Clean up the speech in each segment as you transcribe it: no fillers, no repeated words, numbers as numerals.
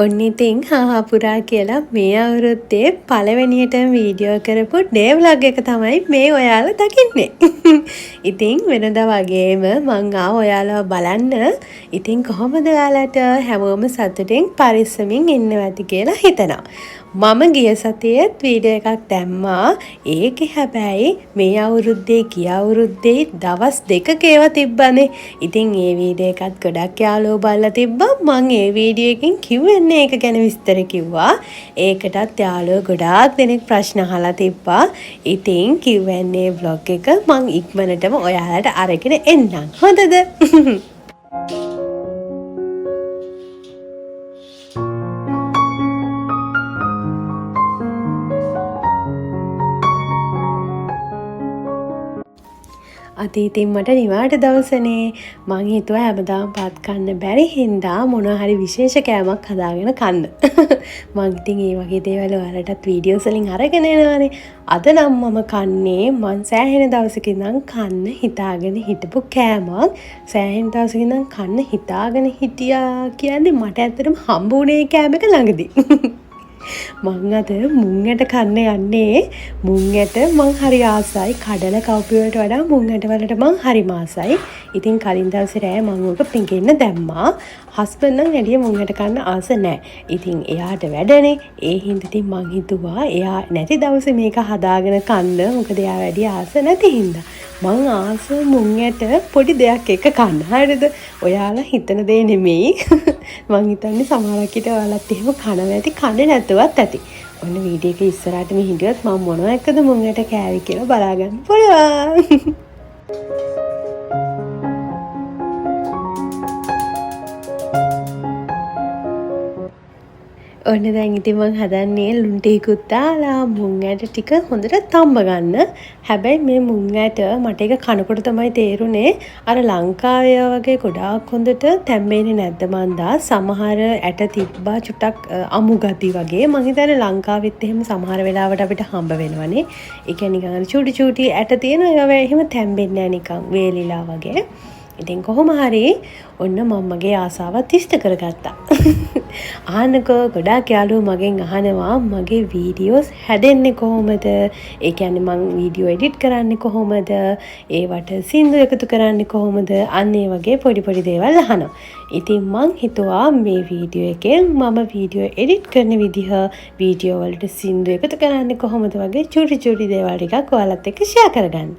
ඔන්න ඉතින් පුරා කියලා මේ අවුරුද්දේ පළවෙනියටම වීඩියෝ කරපු ඩේ ව්ලොග් එක තමයි මේ ඔයාලා දකින්නේ. ඉතින් වෙනදා වගේම මං ඔයාලව බලන්න. ඉතින් කොහොමද ඔයාලට හැමෝම සතුටින් පරිස්සමින් ඉන්නවා ඇති කියලා හිතනවා. මම ගිය සතියේත් වීඩියෝ එකක් දැම්මා. ඒකේ හැබැයි මේ අවුරුද්දේ ගිය අවුරුද්දේ දවස් 2ක ඒවා තිබ්බනේ. ඉතින් ඒ වීඩියෝ එකත් ගොඩක් යාළුවෝ බලලා තිබ්බා. මම ඒ වීඩියෝ එකෙන් කිව්වන්නේ ඒක ගැන විස්තර කිව්වා. ඒකටත් යාළුවෝ ගොඩාක් දෙනෙක් ප්‍රශ්න අහලා තිබ්බා. ඉතින් කිව්වන්නේ vlog එක මං ඉක්මනටම ඔයාලට අරගෙන එන්නම්. හොඳද? අතීතින් මට නිවාඩ දවසනේ මං හිතුවා හැමදාම පාත් කන්න බැරි හින්දා මොනවා හරි විශේෂ කෑමක් හදාගෙන කන්න. මං ඉතින් ඒ වගේ දේවල් ඔයාලටත් වීඩියෝස් වලින් අරගෙන එනවානේ. අද නම් මම කන්නේ මං සෑහෙන දවසක ඉඳන් කන්න හිතාගෙන හිටපු කෑමක්. සෑහෙන දවසක ඉඳන් කන්න හිතාගෙන හිටියා කියන්නේ මට ඇත්තටම හම්බ වුණේ කෑම එක ළඟදී. මං අද මුං ඇට කන්න යන්නේ. මුං ඇට මං හරි ආසයි. කඩල කව්පි වලට වඩා මුං ඇට වලට මං හරිම ආසයි. ඉතින් කලින් දවසේ රෑ මං උක පිඟෙන්න දැම්මා. හස්බන්ඩ් නම් වැඩිය මුං ඇට කන්න ආස නැහැ. ඉතින් එයාට වැඩනේ. ඒ හින්දා ඉතින් මං හිතුවා එයා නැති දවසේ මේක හදාගෙන කන්න. මොකද එයා වැඩිය ආස නැති හින්දා. මං ආස මුං ඇට පොඩි දෙයක් එක කන්න. හරිද? ඔයාලා හිතන දේ නෙමෙයි. මං හිතන්නේ සමහරක් විට ඔයාලත් එහෙම කනවා ඇති කන්නේ නැතුවත් ඇති. ඔන්න වීඩියෝ එක ඉස්සරහට මේ හිටියොත් මම මොනවා එක්කද මුං ඇට කෑවි කියලා බලා ගන්න පුළුවන්. ඔන්න දැන් ඉතින් මං හදන්නේ ලුණු ටිකකුත් දාලා මුං ඇට ටික හොඳට තම්බ ගන්න. හැබැයි මේ මුං ඇට මට ඒක කනකොට තමයි තේරුනේ අර ලංකාවේ වගේ ගොඩාක් හොඳට තැම්බෙන්නේ නැද්ද මන්දා. සමහර ඇට තිබ්බා චුට්ටක් අමු ගති වගේ. මං හිතන්නේ ලංකාවෙත් එහෙම සමහර වෙලාවට අපිට හම්බ වෙනවනේ. ඒ කියන්නේ නිකන් චූටි චූටි ඇට තියෙන ඒවා එහෙම තැම්බෙන්නේ නැහැ නිකන් වේලිලා වගේ. ඉතින් කොහොම හරි ඔන්න මම්මගේ ආසාවත් ඉෂ්ට කරගත්තා. අහන්නකෝ ගොඩාක් යාළුවෝ මගෙන් අහනවා මගේ වීඩියෝස් හැදෙන්නේ කොහොමද? ඒ කියන්නේ මං වීඩියෝ එඩිට් කරන්නේ කොහොමද? ඒවට සින්දු එකතු කරන්නේ කොහොමද? අන්න ඒ වගේ පොඩි පොඩි දේවල් අහනවා. ඉතින් මං හිතුවා මේ වීඩියෝ එකෙන් මම වීඩියෝ එඩිට් කරන විදිහ, වීඩියෝ වලට සින්දු එකතු කරන්නේ කොහොමද වගේ චූටි චූටි දේවල් ටිකක් ඔයාලත් එක්ක ෂෙයා කරගන්න.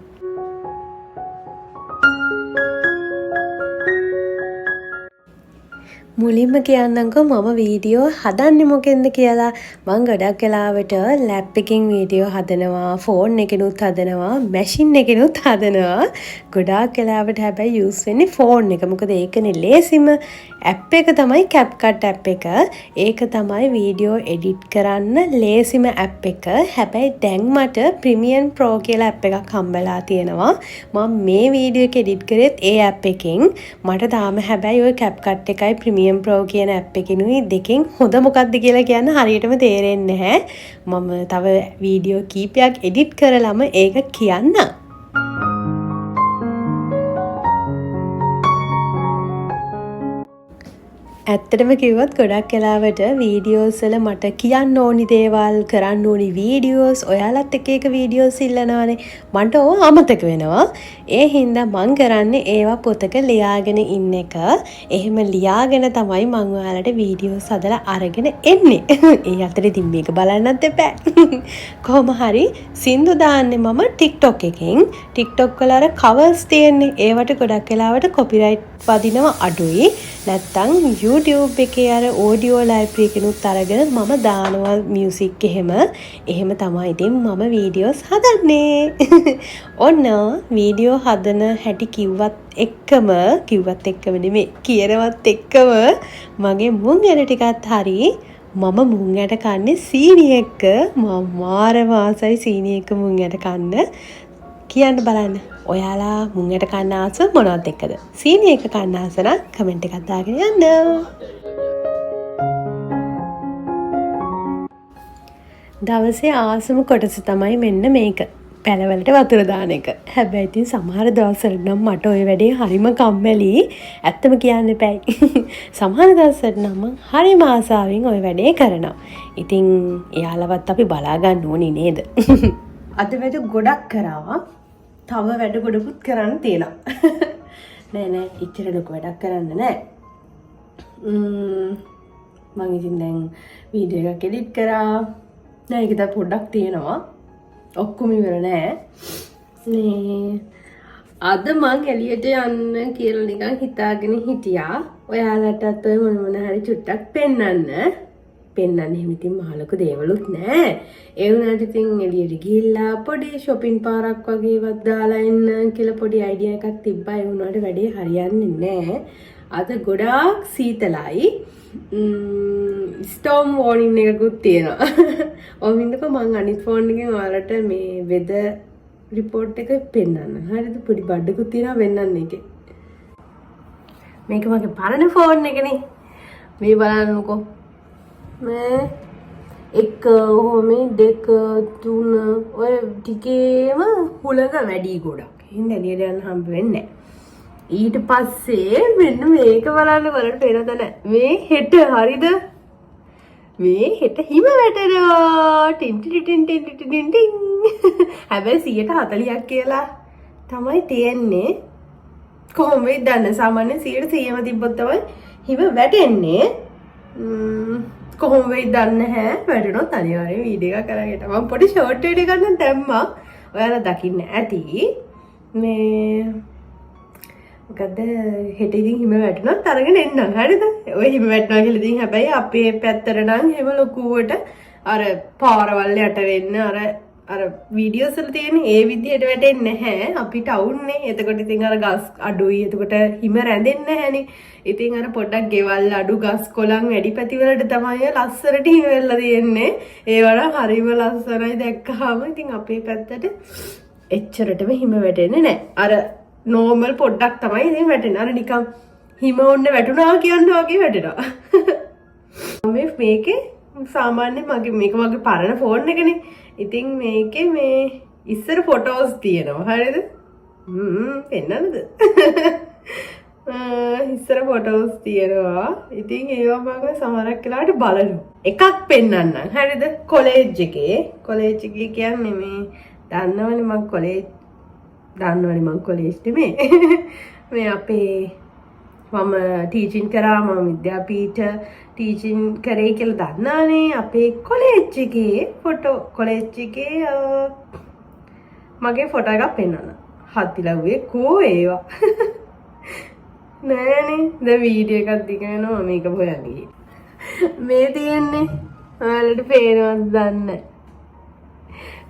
මුලින්ම කියන්නම්කෝ මම වීඩියෝ හදන්නේ මොකෙන්ද කියලා. මං ගොඩක් වෙලාවට ලැප් එකකින් වීඩියෝ හදනවා, ෆෝන් එකකිනුත් හදනවා, මැෂින් එකකිනුත් හදනවා. ගොඩාක් වෙලාවට හැබැයි යූස් වෙන්නේ ෆෝන් එක. මොකද ඒකනේ ලේසිම ඇප් එක තමයි CapCut ඇප් එක. ඒක තමයි වීඩියෝ එඩිට් කරන්න ලේසිම ඇප් එක. හැබැයි දැන් මට Premiere Pro කියලා ඇප් එකක් හම්බලා තියෙනවා. මම මේ වීඩියෝ එක එඩිට් කරේත් ඒ ඇප් එකෙන්. මට තාම හැබැයි ওই CapCut එකයි Premiere Pro කියන ඇප් එකකිනුයි දෙකෙන් හොඳ මොකක්ද කියලා කියන්න හරියටම තේරෙන්නේ නැහැ. මම තව වීඩියෝ කීපයක් එඩිට් කරලම ඒක කියන්නම්. ඇත්තටම කිව්වොත් ගොඩක් වෙලාවට වීඩියෝස් වල මට කියන්න ඕනි දේවල්, කරන්න ඕනි වීඩියෝස් ඔයාලත් එක වීඩියෝස් ඉල්ලනවානේ. මට ඕව අමතක වෙනවා. ඒ හින්දා මං කරන්නේ ඒවා පොතක ලියාගෙන ඉන්න එක. එහෙම ලියාගෙන තමයි මං ඔයාලට වීඩියෝස් හදලා අරගෙන එන්නේ. ඒ අතරේදී මේක බලන්නත් එපා. කොහොම හරි සින්දු දාන්නේ මම TikTok එකෙන්. TikTok වල අර කවර්ස් තියෙන්නේ. ඒවට ගොඩක් වෙලාවට කොපිරයිට් වදිනවා අඩුයි. නැත්තම් YouTube එකේ අර ඔඩියෝ ලයිබ්‍රරි එකනුත් අරගෙන මම දානවා මියුසික් එහෙම. එහෙම තමයි ඉතින් මම වීඩියෝස් හදන්නේ. ඔන්න වීඩියෝ හදන හැටි කිව්වත් එක්කම නෙමෙයි කියනවත් එක්කම මගේ මුං ඇට ටිකත් හරි මම මුං ඇට කන්නේ සීනි එක්ක. මම මාරම ආසයි සීනි එක්ක මුං ඇට කන්න. කියන්න බලන්න. ඔයාලා මුං ඇට කන්න ආස මොනවද එක්කද? සීනි එක කන්න ආස නම් කමෙන්ට් එකක් දාගෙන යන්න. දවසේ ආසම කොටස තමයි මෙන්න මේක. පැලවලට වතුර දාන එක. හැබැයි ඉතින් සමහර දවස්වල නම් මට ওই වැඩේ හරිම කම්මැලි. ඇත්තම කියන්න එපයි. සමහර දවස්වල නම් හරිම ආසාවෙන් ওই වැඩේ කරනවා. ඉතින් එයාලවත් අපි බලා ගන්න ඕනේ නේද? අද වැඩ ගොඩක් කරා. තව වැඩ ගොඩකුත් කරන්න තියෙනවා. නෑ ඉච්චර ලොකු වැඩක් කරන්න නෑ. මම ඉතින් දැන් වීඩියෝ එකක් එඩිට් කරා. නෑ ඒක දැන් පොඩ්ඩක් තියෙනවා. ඔක්කොම ඉවර නෑ. මේ අද මං එළියට යන්න කියලා නිකන් හිතාගෙන හිටියා. ඔයාලටත් ඔය මොන හරි චුට්ටක් පෙන්නන්න. එහෙම ඉතින් මහලොකු දේවලුත් නෑ. ඒ වුණාට ඉතින් එළියට ගිහිල්ලා පොඩි shopping පාරක් වගේවත් දාලා එන්න කියලා පොඩි අයිඩියා එකක් තිබ්බා. ඒ වුණාට වැඩේ හරියන්නේ නෑ. අද ගොඩාක් සීතලයි. ස්ටෝම් වෝර්නින් එකකුත් තියෙනවා. ඔමින්දක මං අනිත් ෆෝන් එකෙන් ඔයාලට මේ වෙදර් රිපෝට් එක පෙන්නන්න. හරිද? පොඩි බඩකුත් තියෙනවා වෙන්නන්න එකේ. මේක මගේ පරණ ෆෝන් එකනේ. මේ බලන්නකෝ. මේ 1 හොමේ 2 3 ඔය ටිකේම හුලඟ වැඩි ගොඩක්. හින්දා එළියට යන්න හම්බ වෙන්නේ නැහැ. ඊට පස්සේ මෙන්න මේක බලන්න බලන්න පේනවද නැහැ. මේ හෙට හරිද? මේ හෙට හිම වැටෙනවා. Tin tin tin tin tin. හැබැයි 140ක් කියලා තමයි තියෙන්නේ. කොහොම වෙයිද දන්නේ? සාමාන්‍යයෙන් 100ම තිබ්බොත් තමයි හිම වැටෙන්නේ. කොහොම වෙයිද දන්නේ නැහැ. වැටුණොත් අනිවාර්යෙන් වීඩියෝ එකක් කරගෙන මම පොඩි ෂෝට් වීඩියෝ එකක් දැම්මා. ඔයාලා දකින්න ඇති. මේ මොකද හෙට ඉතින් හිම වැටුණත් අරගෙන එන්නම්. හරිද? ඔය හිම වැටුණා කියලා ඉතින් හැබැයි අපේ පැත්තට නම් එහෙම ලොකුවට අර පාරවල් යට වෙන්න අර වීඩියෝස් වල තියෙන ඒ විදිහට වැටෙන්නේ නැහැ. අපි ටවුන් නේ. එතකොට ඉතින් අර ගස් අඩුයි. එතකොට හිම රැඳෙන්නේ නැහැනේ. ඉතින් අර පොඩ්ඩක් ගෙවල් අඩු ගස් කොළන් වැඩි පැති වලට තමයි ලස්සරට හිම වෙලා තියෙන්නේ. ඒ වඩා හරිම ලස්සනයි දැක්කහම. ඉතින් අපේ පැත්තට එච්චරටම හිම වැටෙන්නේ නැහැ. අර නෝමල් පොඩ්ඩක් තමයි ඉතින් වැටෙන්නේ. අර නිකන් හිම ඔන්න වැටුණා කියන්නේ වගේ වැටෙනවා. මේකේ සාමාන්‍යයෙන් මේක මගේ පරණ ෆෝන් එකනේ. ඉතින් මේකේ මේ ඉස්සර ෆොටෝස් තියෙනවා. හරිද? පෙන්නන්නද? ඉස්සර ෆොටෝස් තියෙනවා. ඉතින් ඒවා මම සමහරක් වෙලාවට බලනවා. එකක් පෙන්නන්නම්. හරිද? කොලෙජ් එකේ කියන්නේ මේ දන්නවනේ මම කොලෙජ් මේ අපේ මම ටීචින් කරා. මම විද්‍යාපීඨ ටීචින් කරේ කියලා දන්නානේ. අපේ කොලෙජ් එකේ මගේ ෆොටෝ එකක් පෙන්නන්න. හත්තිලව්වේ කෝ ඒවා. නෑනේ. දැන් වීඩියෝ එකක් දිගනවා මේක හොයන්නේ. මේ තියෙන්නේ ඔයාලට පේනවද දන්නේ.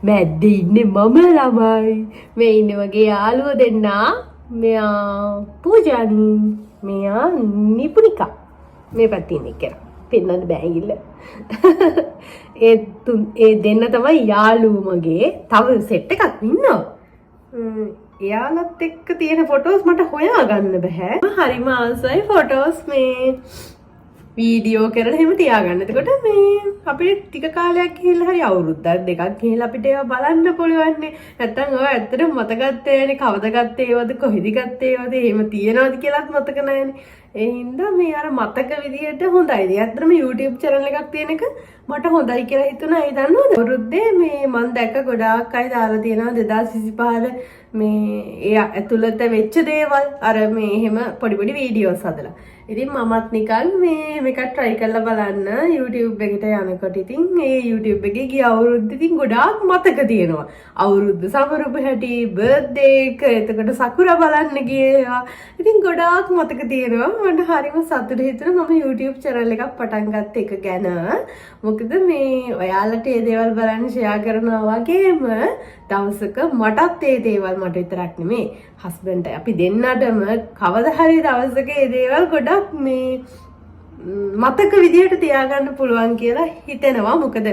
මැද්දේ ඉන්නේ මම ළමයි. මේ ඉන්නේ මගේ යාළුවෝ දෙන්නා. මෙයා පූජානි. මෙයා නිපුනිකා. මේ පැත්තේ ඉන්නේ කියලා. පෙන්නන්න බෑ ඉල්ල. ඒ දෙන්න තමයි යාළුවෝ මගේ. තව සෙට් එකක් ඉන්නවා. එයාලත් එක්ක තියෙන ෆොටෝස් මට හොයාගන්න බෑ. හරිම ආසයි ෆොටෝස් මේ වීඩියෝ කරලා එහෙම තියාගන්න. එතකොට මේ අපිට ටික කාලයක් ගිහිල්ලා හරි අවුරුද්දක් දෙකක් ගිහිල්ලා අපිට ඒවා බලන්න පුළුවන් නේ. නැත්තම් ඔය ඇත්තටම මතකත් නැහැනේ. කවද ගත්තේ ඒවද කොහෙද ගත්තේ ඒවද එහෙම තියනවද කියලාත් මතක නැහැනේ. ඒ හින්දා මේ අර මතක විදියට හොඳයි. ඒ ඇත්තටම YouTube channel එකක් තියෙන එක මට හොඳයි කියලා හිතුණා. ඒ දන්නවද? අවුරුද්දේ මේ මම දැක්ක ගොඩාක් අය දාලා තියෙනවා 2025 මේ ඒ ඇතුළත වෙච්ච දේවල් අර මේ එහෙම පොඩි වීඩියෝස් හදලා. ඉතින් මමත් නිකන් මේ මේක try කරලා බලන්න YouTube එකට යනකොට ඉතින් මේ YouTube එකේ ගිය අවුරුද්ද ඉතින් ගොඩාක් මතක තියෙනවා. අවුරුද්ද සමරුප හැටි birthday එක එතකොට සකුරා බලන්න ගියා. ඉතින් ගොඩාක් මතක තියෙනවා. මට හරිම සතුටු හිතුණා මම YouTube channel එකක් පටන් ගත්ත එක ගැන. මොකද මේ ඔයාලට මේ දේවල් බලන්න share කරනවා වගේම දවසක මටත් මේ දේවල් මට විතරක් නෙමෙයි හස්බන්ඩ් අපි දෙන්නටම කවදා හරි දවසක මේ දේවල් ගොඩක් මේ මතක විදියට තියාගන්න පුළුවන් කියලා හිතෙනවා. මොකද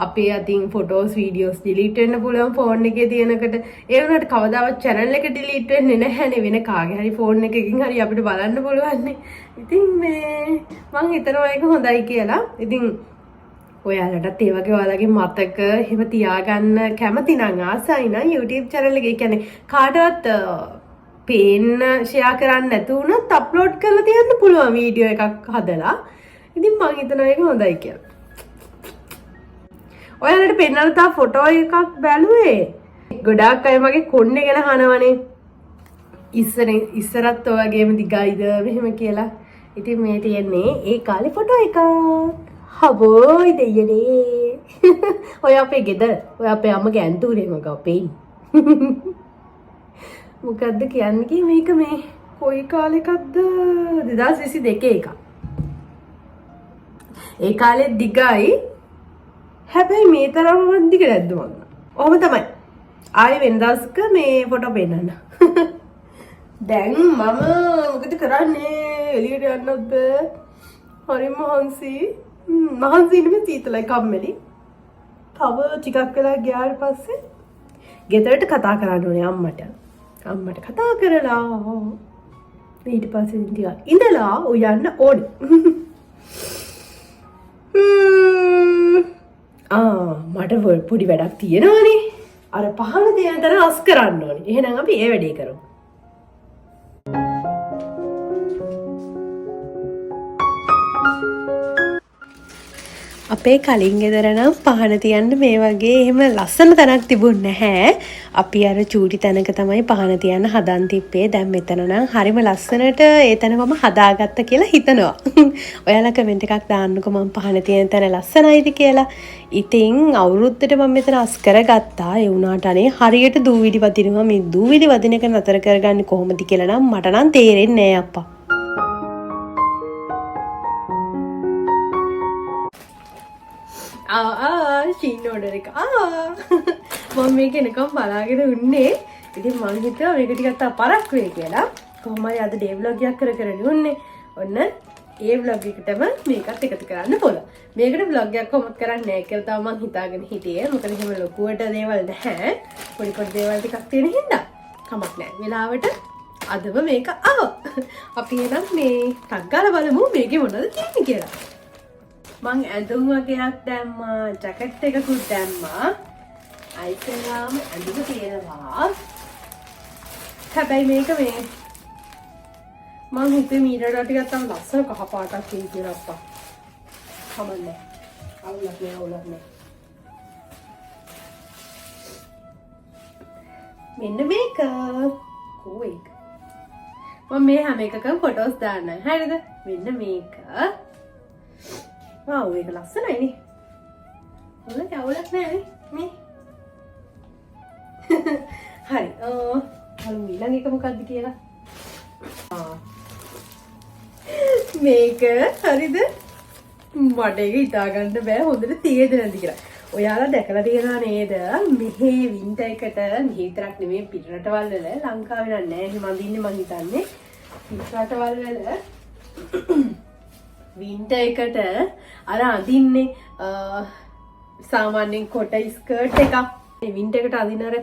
අපේ අතින් ෆොටෝස් වීඩියෝස් ඩිලීට් වෙන්න පුළුවන් ෆෝන් එකේ තියෙනකොට. ඒ වුණාට කවදාවත් channel එක ඩිලීට් වෙන්නේ නැහැනේ. වෙන කාගේ හරි ෆෝන් එකකින් හරි අපිට බලන්න පුළුවන් නේ. ඉතින් මේ මම හිතනවා ඒක හොඳයි කියලා. ඉතින් ඔයාලටත් ඒ වගේ ඔයාලගේ මතක එහෙම තියාගන්න කැමති නම් ආසයි නම් YouTube channel එකේ කියන්නේ කාටවත් පේන්න ෂෙයා කරන්න නැතු වුණත් අප්ලෝඩ් කරලා තියන්න පුළුවන් වීඩියෝ එකක් හදලා. ඉතින් මම හිතනවා ඒක හොඳයි කියලා. ඔයාලට පෙන්නන්න තා ෆොටෝ එකක් බැලුවේ. ගොඩාක් අය මගේ කොණ්ඩේ ගැන අහනවනේ. ඉස්සරත් ඔයගේම දිගයිද මෙහෙම කියලා. ඉතින් මේ තියන්නේ ඒ කාලේ ෆොටෝ එකක්. හබෝයි දෙයනේ. ඔය අපේ ගෙදර. ඔය අපේ අම්මගේ ඇන්තුරේ මග අපේ. මොකද්ද කියන්නේ මේක මේ කොයි කාලෙකක්ද 2022 එකක්. ඒ කාලේ දිගයි. හැබැයි මේ තරම දිග නැද්ද මම. ඔහොම තමයි. ආයෙ වෙනදාස්ක මේ ෆොටෝ පෙන්නන්න. දැන් මම මොකද කරන්නේ? එළියට යන්නත් බෑ. හරිම මහන්සි. මහන්සි නෙමෙයි සීතලයි කම්මැලි. තව ටිකක් වෙලා ගියාට පස්සේ ගෙදරට කතා කරන්න ඕනේ අම්මට. අම්මට කතා කරලා ඊට පස්සේ ටිකක් ඉඳලා උයන්න ඕනේ. මට පොඩි වැඩක් තියෙනවානේ. අර පහන තියෙන තැන අස් කරන්න ඕනේ. එහෙනම් අපි ඒ වැඩේ කරමු. අපේ කලින් ගෙදර නම් පහන තියන්න මේ වගේ එහෙම ලස්සන තැනක් තිබුණ නැහැ. අපි අර චූටි තැනක තමයි පහන තියන්න හදන් තිබ්බේ. දැන් මෙතන නම් හරිම ලස්සනට ඒ තැන මම හදාගත්ත කියලා හිතනවා. ඔයාලා කමෙන්ට් එකක් දාන්නකෝ මම පහන තියන තැන ලස්සනයිද කියලා. ඉතින් අවුරුද්දට මම මෙතන අස් කරගත්තා. ඒ වුණාට අනේ හරියට දූවිලි වදිනවා. මේ දූවිලි වදින එක නතර කරගන්නේ කොහොමද කියලා නම් මට නම් තේරෙන්නේ නෑ අප්පා. චීන ඕඩර් එක. මම මේක එනකම් බලාගෙන උන්නේ. ඉතින් මම හිතුවා මේක ටිකක් තව පරක් වෙයි කියලා. කොහොම හරි අද ඩේ ව්ලොග් එකක් කරගෙන උන්නේ. ඔන්න ඒ ව්ලොග් එකටම මේකත් එකතු කරන්න පුළුවන්. මේකට ව්ලොග් එකක් කොහොමද කරන්නේ නැහැ කියලා තමයි මම හිතාගෙන හිටියේ. මොකද එහෙම ලොකුවට දේවල් නැහැ. පොඩි පොඩි දේවල් ටිකක් තියෙන හින්දා. කමක් නැහැ. වෙලාවට අදම මේක ආවා. අපි එනම් මේ ටක් ගාලා බලමු මේකේ මොනවද තියෙන්නේ කියලා. මං ඇඳුම් වගේක් දැම්මා, ජැකට් එකකුත් දැම්මා. අයිතලාම ඇඳුම තියෙනවා. හැබැයි මේක මේ මං හිතුවේ මීටරට ටිකක් තම ලස්සන කහ පාටක් තියෙයි කියලා අප්පා. කමන්නේ. අවුලක් නෑ. මෙන්න මේක. කොහෙක? මම මේ හැම එකකම ෆොටෝස් දාන්නයි. හරිද? මෙන්න මේක. wow, ඒක ලස්සනයිනේ. හොඳට අවුලක් නැහැ නේ. හරි. බලමු ඊළඟ එක මොකක්ද කියලා. මේක හරිද? මට ඒක හිතා ගන්න බෑ හොඳට තියෙද නැද්ද කියලා. ඔයාලා දැකලා තියෙනවා නේද? මෙහි වින්ටර් එකට මෙහි විතරක් නෙමෙයි පිටරටවල් වල ලංකාවේ නෑ එහෙම අඳින්නේ මං හිතන්නේ. පිටරටවල් වල වින්ටර් එකට අර අඳින්නේ සාමාන්‍යයෙන් කොට ස්කර්ට් එකක්. මේ වින්ටර් එකට අඳින අර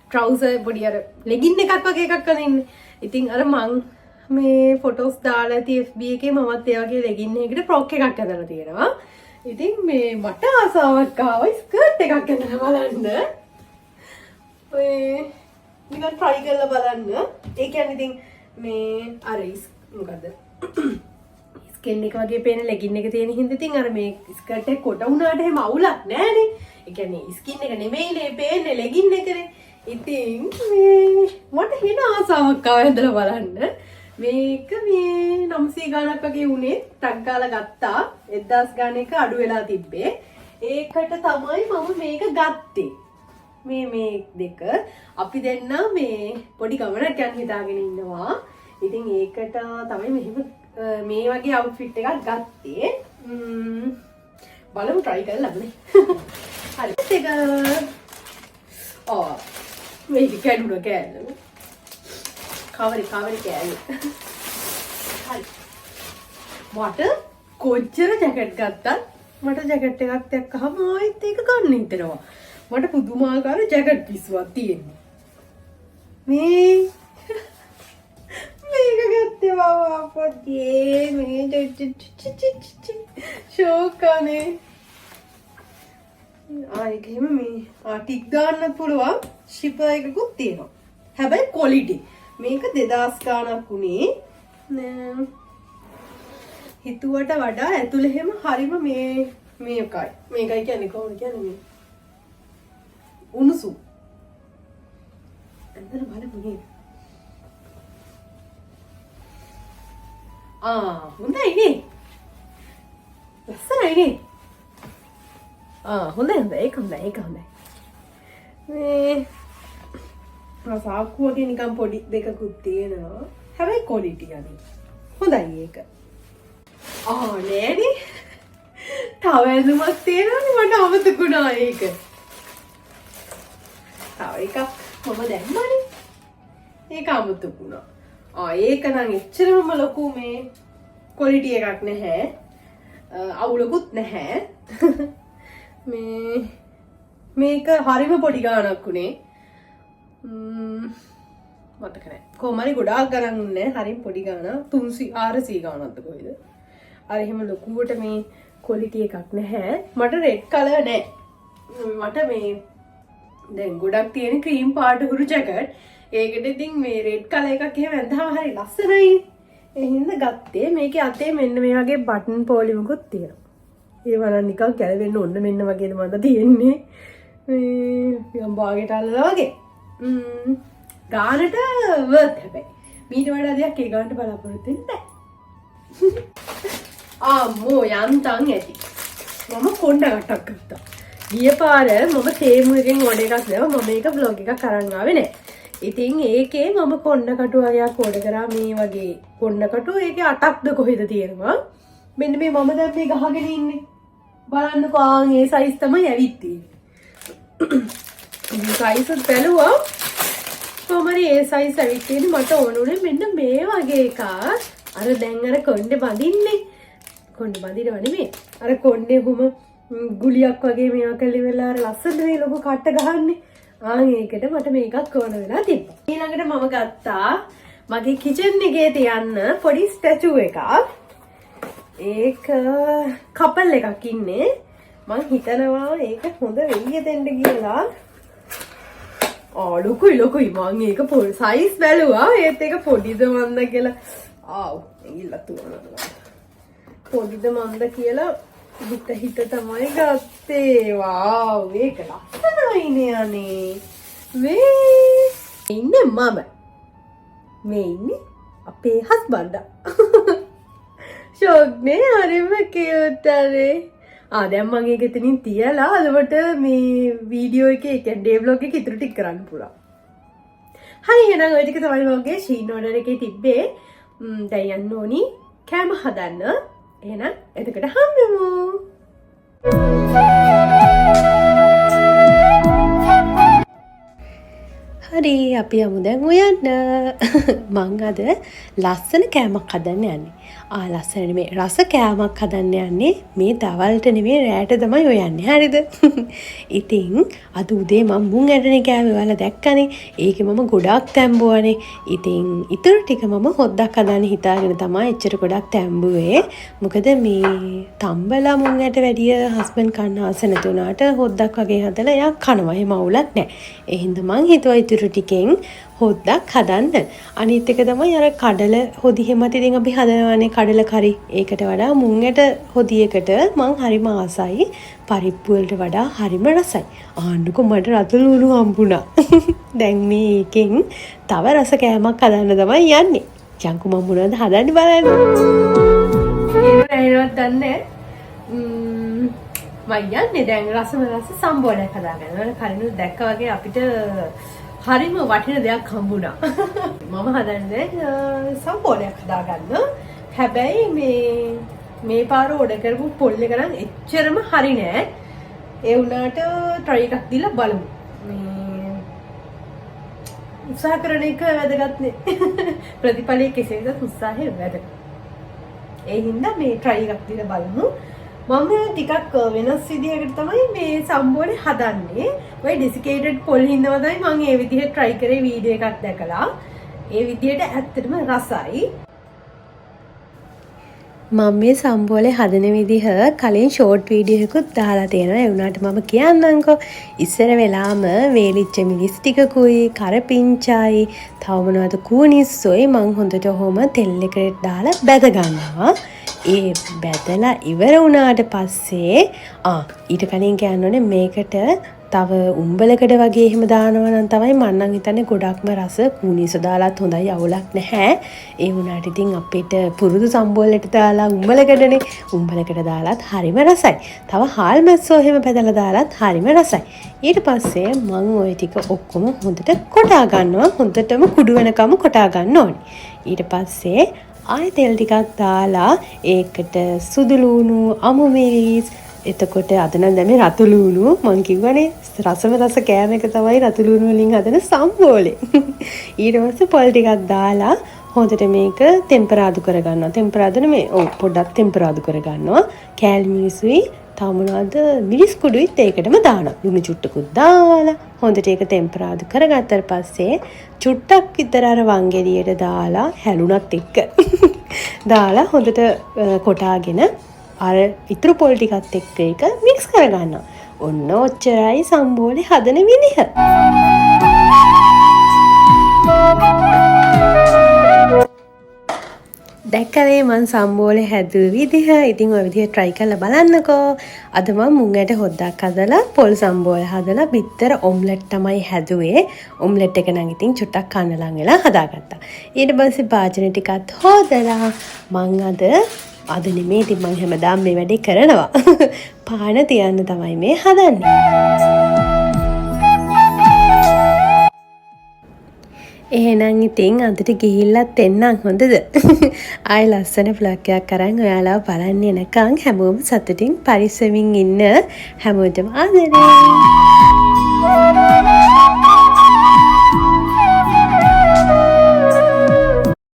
ට්‍රවුසර් පොඩි අර ලෙගින් එකක් වගේ එකක් අඳින්නේ. ඉතින් අර මං මේ ෆොටෝස් දාලා ඇති FB එකේ මමත් ඒ වගේ ලෙගින් එකකට ෆ්‍රොක් එකක් ඇඳලා තියෙනවා. ඉතින් මේ මට ආසාවක් ආවා ස්කර්ට් එකක් ඇඳලා බලන්න. ඔය නිකන් try කරලා බලන්න. ඒ කියන්නේ ඉතින් මේ අර මොකද ස්කින් එක වගේ පේන ලෙගින් එක තියෙන හින්දා ඉතින් අර මේ ස්කර්ට් එක කොට වුණාට එහෙම අවුලක් නෑනේ. ඒ කියන්නේ ස්කින් එක නෙමෙයිනේ පේන්නේ ලෙගින් එකනේ. ඉතින් මේ මට හින ආසාවක් ආවා ඇඳලා බලන්න. මේක මේ 900 ගාණක් වගේ උනේ ටක් ගාලා ගත්තා 1000 ගාණක අඩු වෙලා තිබ්බේ. ඒකට තමයි මම මේක ගත්තේ. මේ දෙක අපි දෙන්න මේ පොඩි ගමනක් යන්න හිතාගෙන ඉන්නවා. ඉතින් ඒකට තමයි මෙහෙම මේ වගේ අවුට්ෆිට් එකක් ගත්තේ. බලමු try කරලා නේ. හරි. ඒක මේක කැඩුණා කෑල්ල. කවරි කෑල්ල. හරි. මට කොච්චර ජැකට් ගත්තත් මට ජැකට් එකක් දැක්කහම ආයෙත් ඒක ගන්න හිතෙනවා. මට පුදුමාකාර ජැකට් පිස්සුවක් තියෙනවා. මේක ගත්තේ බා අප්පේ මේ ෂෝක් අනේ. ඒක එහෙම මේ ටික් ගන්නත් පුළුවන් ශිපර් එකකුත් තියෙනවා. හැබැයි ක්වොලිටි. මේක 2000 ගාණක් උනේ. හිතුවට වඩා ඇතුළේ හැම හරිම මේකයි. මේකයි කියන්නේ කොහොමද කියන්නේ මේ උණුසුම්. අnder බලමු නේද? හොඳයි නේ. ලස්සනයි නේ. හොඳයි ඒක හොඳයි. මේ රසාක්කුවගේ නිකන් පොඩි දෙකකුත් තියෙනවා. හැබැයි ක්වොලිටි අනේ. හොඳයි ඒක. නෑනේ. තව ඇඳුමක් තියෙනවනේ මට අමතකුණා ඒක. තව එකක් මම දැම්මනේ. ඒක අමතකුණා. ඒක නම් එච්චරම ලොකු මේ ක්වොලිටි එකක් නැහැ. අවුලකුත් නැහැ. මේක හරිම පොඩි ගාණක් උනේ. මතක නැහැ. කොහොම හරි ගොඩාක් ගණන් උන්නේ හරිම පොඩි ගාණක් 300 ගාණක්ද කොහෙද? අර එහෙම ලොකුවට මේ ක්වොලිටි එකක් නැහැ. මට රෙඩ් කලර් නැහැ. මට මේ දැන් ගොඩක් තියෙන ක්‍රීම් පාට හුරු ජැකට්. ඒකට ඉතින් මේ රෙඩ් කලර් එකක් එහෙම ඇඳහම හරි ලස්සනයි. ඒ හින්දා ගත්තේ. මේකේ අතේ මෙන්න මේ වගේ බටන් පොලිමකුත් තියෙනවා. ඒ වරන් නිකන් කැලවෙන්න ඕන්න මෙන්න වගේද මට තියෙන්නේ. මේ යම් බාගෙට අල්ලලා වගේ. ගානට වර්ත් හැබැයි. මීට වඩා දෙයක් ඒ ගානට බලාපොරොත්තු වෙන්න බෑ. අම්මෝ යන්තම් ඇති. මම කොණ්ඩ ගටක් ගත්තා. ගිය පාර මම තේමු එකෙන් ඕඩර් එකක් දැම්මා. මම මේක vlog එකක් අරන් ආවේ නෑ. ඉතින් ඒකේ මම කොණ්ඩ කටු වගේක් ඕඩර් කරා මේ වගේ කොණ්ඩ කටු ඒකේ 8ක්ද කොහෙද තියෙනවා. මෙන්න මේ මම දැන් මේ ගහගෙන ඉන්නේ. බලන්නකෝ මේ සයිස් තමයි ඇවිත් තියෙන්නේ. ඉතින් සයිස් එක බැලුවා. කොහමරි ඒ සයිස් ඇවිත් තියෙන්නේ මට ඕනුනේ මෙන්න මේ වගේ එකක්. අර දැන් අර කොණ්ඩේ බඳින්නේ. කොණ්ඩේ බඳිනව නෙමෙයි. අර කොණ්ඩේ හුම ගුලියක් වගේ මේවා කළේ වෙලා අර ලස්සන මේ ලොකු කට්ට ගහන්නේ. ඒකට මට මේකක් ඕන වෙලා තිබ්බා. ඊළඟට මම ගත්තා මගේ කිචන් එකේ තියන්න පොඩි ස්ටැචු එකක්. ඒක කපල් එකක් ඉන්නේ. මං හිතනවා ඒක හොඳ වෙయ్య දෙන්න කියලා. ලොකුයි මං ඒක පොඩි සයිස් බැලුවා. ඒත් ඒක පොඩිද මන්ද කියලා. ඇඟිල්ල තුනනවා. පොඩිද මන්ද කියලා හිත තමයි ගත්තේ. මේක ලස්සනයිනේ අනේ. ඉන්නේ මම. මේ ඉන්නේ අපේ හස්බන්ඩා. ෂොක් නේ හරිම කියුට් අනේ. දැන් මම ඒක එතනින් තියලා අලවට මේ වීඩියෝ එකේ කියන්නේ ඩේ ව්ලොග් එකේ ඉතුරු ටික කරන්න පුළුවන්. හරි එහෙනම් ඔය ටික තමයි මගේ ෂීන් ඕඩර් එකේ තිබ්බේ. දැන් යන්න ඕනි කෑම හදන්න. එහෙනම් එතකොට හම්බෙමු. හරි අපි යමු දැන් හොයන්න. මං අද ලස්සන කෑමක් හදන්න යන්නේ. ලස්සන නෙමෙයි රස කෑමක් හදන්න යන්නේ. මේ දවල්ට නෙමෙයි රැයට තමයි හොයන්නේ. හරිද? ඉතින් අද උදේ මම මුං ඇටනේ කෑවේ ඔයාලා දැක්කනේ. ඒකේ මම ගොඩක් තැම්බුවානේ. ඉතින් ඊටු ටික මම හොද්දක් හදන්න හිතාගෙන තමයි එච්චර ගොඩක් තැම්බුවේ. මොකද මේ තම්බලා මුං ඇට වැඩිය හස්බන්ඩ් කන්න ආස නැතුණාට හොද්දක් වගේ හදලා එයා කනවා. එහෙම අවුලක් නැහැ. ඒ හින්දා මං හිතුවා ඊටු ටිකෙන් හොද්දක් හදන්න. අනිත් එක තමයි අර කඩල හොදි හැමත් ඉතින් අපි හදනවානේ කඩල කරි. ඒකට වඩා මුං ඇට හොදියකට මං හරිම ආසයි. පරිප්පු වලට වඩා හරිම රසයි. ආන්නකො මට රතු ලුණු හම්බුණා. දැන් මේකෙන් තව රස කෑමක් හදන්න තමයි යන්නේ. යන්කෝ මම මොනවද හදන්න බලන්න. ඒනවත් දන්නේ මම යන්නේ දැන් රස සම්බෝලයක් හදාගන්න. කලින් දැක්කා වගේ අපිට හරිම වටින දෙයක් හම්බුණා. මම හදන්නේ සම්බෝලයක් හදාගන්න. හැබැයි මේ පාර ඕඩර් කරපු පොල් එක නම් එච්චරම හරි නෑ. ඒ වුණාට try එකක් දීලා බලමු. මේ උත්සාහ කරන එක වැදගත් නේ. ප්‍රතිඵලයේ කෙසේද උත්සාහය වැදගත්. ඒ හින්දා මේ try එකක් දීලා බලමු. මම ටිකක් වෙනස් විදිහකට තමයි මේ සම්බෝලේ හදන්නේ. ඔය ඩෙසිකේටඩ් පොල් හින්දා තමයි මම මේ විදිහට try කරේ වීඩියෝ එකක් දැකලා. ඒ විදිහට ඇත්තටම රසයි. මම මේ සම්බෝලේ හදන විදිහ කලින් ෂෝට් වීඩියෝ එකකුත් දාලා තියෙනවා. ඒ වුණාට මම කියන්නම්කෝ. ඉස්සර වෙලාම වේලිච්ච මිරිස් ටිකකුයි, කරපිංචායි, තව මොනවද කූනිස්සොයි මං හොඳට ඔහොම තෙල් එකකට දාලා බැද ගන්නවා. ඒ බැදලා ඉවර වුණාට පස්සේ ඊට කලින් කියන්න ඕනේ මේකට තව උම්බලකඩ වගේ එහෙම දානවා නම් තමයි මම නම් හිතන්නේ ගොඩක්ම රස කූනිස දාලත් හොඳයි අවුලක් නැහැ. ඒ වුණාට ඉතින් අපිට පුරුදු සම්බෝලෙට දාලා උම්බලකඩනේ උම්බලකඩ දාලත් හරිම රසයි. තව හාල් මැස්සෝ එහෙම පැදලා දාලත් හරිම රසයි. ඊට පස්සේ මම ওই ටික ඔක්කොම හොඳට කොටා ගන්නවා. හොඳටම කුඩු වෙනකම කොටා ගන්න ඕනේ. ඊට පස්සේ ආයෙ තෙල් ටිකක් දාලා ඒකට සුදු ලූණු, අමු මිරිස්, එතකොට අද නම් දැම්මේ රතු ලූණු. මං කිව්වනේ රසම රස කෑම එක තමයි රතු ලූණු වලින් හදන සම්බෝලේ. ඊට පස්සේ පොල් ටිකක් දාලා හොඳට මේක ටෙම්පරාදු කරගන්නවා. ටෙම්පරාදු නෙමෙයි පොඩ්ඩක් ටෙම්පරාදු කරගන්නවා. කෑලි මිරිසුයි තව මොනවද මිරිස් කුඩුයිත් ඒකටම දානවා. ලුණු චුට්ටකුත් දාලා හොඳට ඒක ටෙම්පරාදු කරගත්තාට පස්සේ චුට්ටක් විතර අර වංගෙඩියට දාලා හැලුණත් එක්ක දාලා හොඳට කොටාගෙන අර ඉතුරු පොල් ටිකත් එක්ක ඒක මික්ස් කරගන්නවා. ඔන්න ඔච්චරයි සම්බෝලේ හදන විදිහ. දැක්කනේ මං සම්බෝලේ හැදුව විදිහ. ඉතින් ඔය විදිහ try කරලා බලන්නකෝ. අද මම මුං ඇට හොද්දක් හදලා පොල් සම්බෝලේ හදලා බිත්තර ඔම්ලට් තමයි හැදුවේ. ඔම්ලට් එක නම් ඉතින් චුට්ටක් කන්න ලං වෙලා හදාගත්තා. ඊට පස්සේ භාජන ටිකත් හොදලා මං අද නෙමේ ඉතින් මං හැමදාම මේ වැඩේ කරනවා. පාන තියන්න තමයි මේ හදන්නේ. එහෙනම් ඉතින් අදට ගිහිල්ලත් එන්නම් හොඳද? ආයි ලස්සන vlog එකක් අරන් ඔයාලා බලන්න එනකන් හැමෝම සතුටින් පරිස්සමින් ඉන්න. හැමෝටම ආදරේ.